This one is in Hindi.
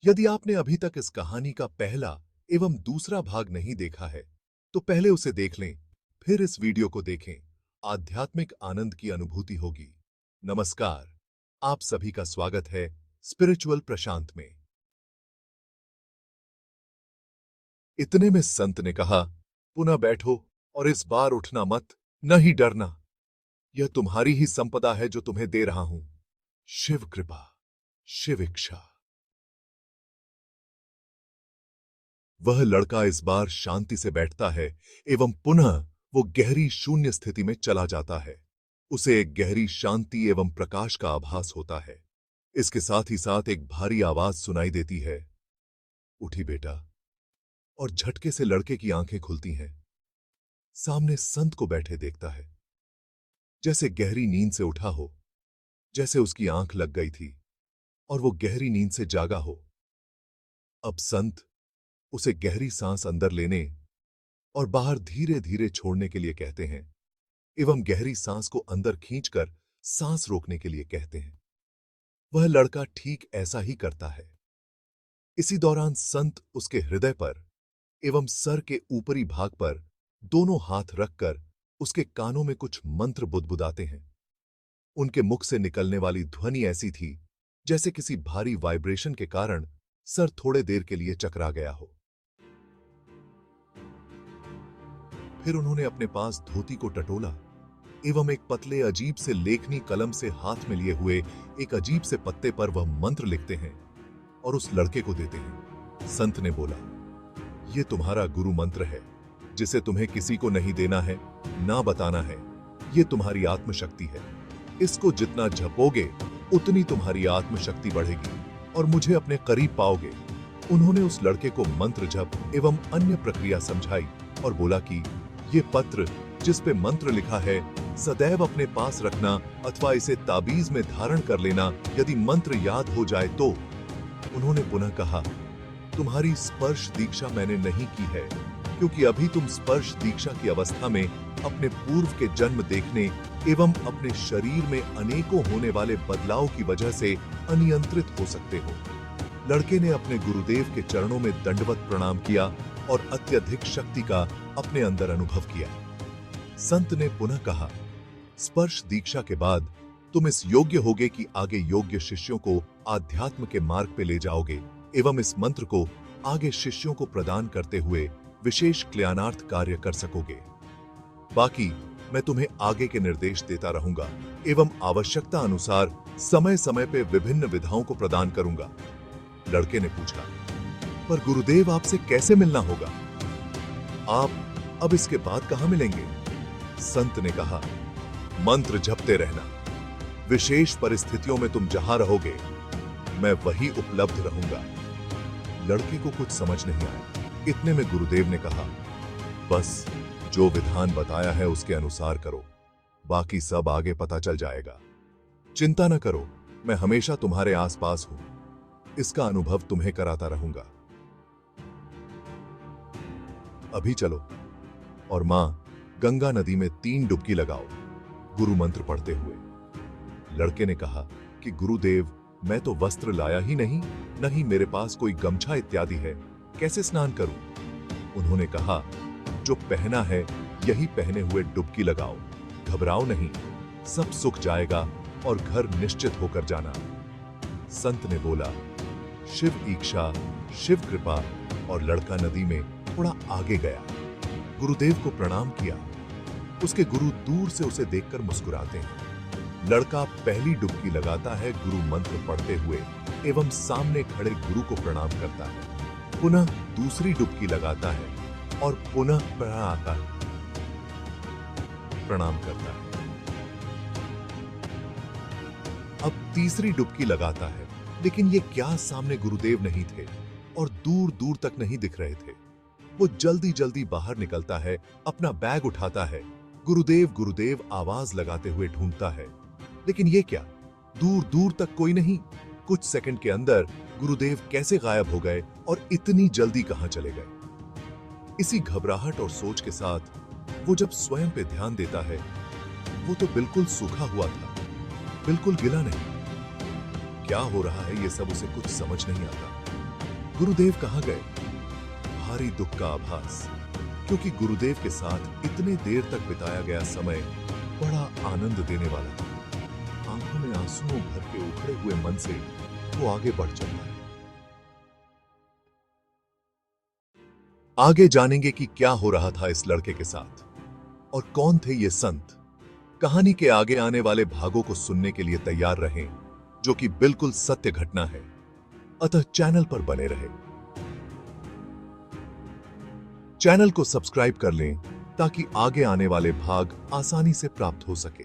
यदि आपने अभी तक इस कहानी का पहला एवं दूसरा भाग नहीं देखा है, तो पहले उसे देख लें, फिर इस वीडियो को देखें। आध्यात्मिक आनंद की अनुभूति होगी। नमस्कार, आप सभी का स्वागत है स्पिरिचुअल प्रशांत में। इतने में संत ने कहा, पुनः बैठो और इस बार उठना मत, न ही डरना। यह तुम्हारी ही संपदा है जो तुम्हें दे रहा हूं। शिव कृपा, शिव इच्छा। वह लड़का इस बार शांति से बैठता है एवं पुनः वो गहरी शून्य स्थिति में चला जाता है। उसे एक गहरी शांति एवं प्रकाश का आभास होता है। इसके साथ ही साथ एक भारी आवाज सुनाई देती है, उठी बेटा। और झटके से लड़के की आंखें खुलती हैं। सामने संत को बैठे देखता है, जैसे गहरी नींद से उठा हो, जैसे उसकी आंख लग गई थी और वो गहरी नींद से जागा हो। अब संत उसे गहरी सांस अंदर लेने और बाहर धीरे धीरे छोड़ने के लिए कहते हैं एवं गहरी सांस को अंदर खींचकर सांस रोकने के लिए कहते हैं। वह लड़का ठीक ऐसा ही करता है। इसी दौरान संत उसके हृदय पर एवं सर के ऊपरी भाग पर दोनों हाथ रखकर उसके कानों में कुछ मंत्र बुदबुदाते हैं। उनके मुख से निकलने वाली ध्वनि ऐसी थी जैसे किसी भारी वाइब्रेशन के कारण सर थोड़े देर के लिए चकरा गया हो। फिर उन्होंने अपने पास धोती को टटोला एवं एक पतले अजीब से लेखनी कलम से हाथ में लिए हुए एक अजीब से पत्ते पर वह मंत्र लिखते हैं और उस लड़के को देते हैं। संत ने बोला, यह तुम्हारा गुरु मंत्र है, जिसे तुम्हें किसी को नहीं देना है, ना बताना है। यह तुम्हारी आत्मशक्ति है। इसको जितना जपोगे उतनी तुम्हारी आत्मशक्ति बढ़ेगी और मुझे अपने करीब पाओगे। उन्होंने उस लड़के को मंत्र जप एवं अन्य प्रक्रिया समझाई और बोला कि ये पत्र जिस पे मंत्र लिखा है सदैव अपने पास रखना अथवा इसे ताबीज में धारण कर लेना यदि मंत्र याद हो जाए तो। उन्होंने पुनः कहा, तुम्हारी स्पर्श दीक्षा मैंने नहीं की है, क्योंकि अभी तुम स्पर्श दीक्षा की अवस्था में अपने पूर्व के जन्म देखने एवं अपने शरीर में अनेकों होने वाले बदलाव की वजह से अनियंत्रित हो सकते हो। लड़के ने अपने गुरुदेव के चरणों में दंडवत प्रणाम किया और अत्यधिक शक्ति का अपने अंदर अनुभव किया। संत ने पुनः कहा, स्पर्श दीक्षा के बाद तुम इस योग्य होगे कि आगे योग्य शिष्यों को आध्यात्म के मार्ग पे ले जाओगे एवं इस मंत्र को आगे शिष्यों को प्रदान करते हुए विशेष कल्याणार्थ कार्य कर सकोगे। बाकी मैं तुम्हें आगे के निर्देश देता रहूंगा एवं आवश्यकता अनुसार समय समय पे विभिन्न विधाओं को प्रदान करूंगा। लड़के ने पूछा, पर गुरुदेव आपसे कैसे मिलना होगा? आप अब इसके बाद कहां मिलेंगे? संत ने कहा, मंत्र जपते रहना। विशेष परिस्थितियों में तुम जहां रहोगे मैं वही उपलब्ध रहूंगा। लड़के को कुछ समझ नहीं आया। इतने में गुरुदेव ने कहा, बस जो विधान बताया है उसके अनुसार करो, बाकी सब आगे पता चल जाएगा। चिंता न करो, मैं हमेशा तुम्हारे आसपास हूं। इसका अनुभव तुम्हें कराता रहूंगा। अभी चलो और मां गंगा नदी में 3 डुबकी लगाओ, गुरु मंत्र पढ़ते हुए। लड़के ने कहा कि गुरुदेव, मैं तो वस्त्र लाया ही नहीं, न ही मेरे पास कोई गमछा इत्यादि है, कैसे स्नान करूं? उन्होंने कहा, जो पहना है यही पहने हुए डुबकी लगाओ, घबराओ नहीं, सब सुख जाएगा और घर निश्चित होकर जाना। संत ने बोला, शिव इच्छा, शिव कृपा, और लड़का नदी में थोड़ा आगे गया। गुरुदेव को प्रणाम किया। उसके गुरु दूर से उसे देखकर मुस्कुराते हैं। लड़का पहली डुबकी लगाता है गुरु मंत्र पढ़ते हुए एवं सामने खड़े गुरु को प्रणाम करता है। पुनः दूसरी डुबकी लगाता है और पुनः प्रणाम करता है। अब तीसरी डुबकी लगाता है, लेकिन ये क्या सामने गुरुदेव नहीं थे और दूर दूर तक नहीं दिख रहे थे। वो जल्दी जल्दी बाहर निकलता है, अपना बैग उठाता है, गुरुदेव गुरुदेव आवाज लगाते हुए ढूंढता है, लेकिन ये क्या, दूर दूर तक कोई नहीं। कुछ सेकंड के अंदर गुरुदेव कैसे गायब हो गए और इतनी जल्दी कहां चले गए। इसी घबराहट और सोच के साथ वो जब स्वयं पे ध्यान देता है, वो तो बिल्कुल सूखा हुआ था, बिल्कुल गिला नहीं। क्या हो रहा है ये सब उसे कुछ समझ नहीं आता। गुरुदेव कहाँ गए? भारी दुख का आभास, क्योंकि गुरुदेव के साथ इतने देर तक बिताया गया समय बड़ा आनंद देने वाला था। आंखों में आंसुओं भर के उखड़े हुए मन से वो आगे बढ़ चला है। आगे जानेंगे कि क्या हो रहा था इस लड़के के साथ और कौन थे ये संत। कहानी के आगे आने वाले भागों को सुनने के लिए तैयार रहें, जो कि बिल्कुल सत्य घटना है। अतः चैनल पर बने रहें। चैनल को सब्सक्राइब कर लें ताकि आगे आने वाले भाग आसानी से प्राप्त हो सके।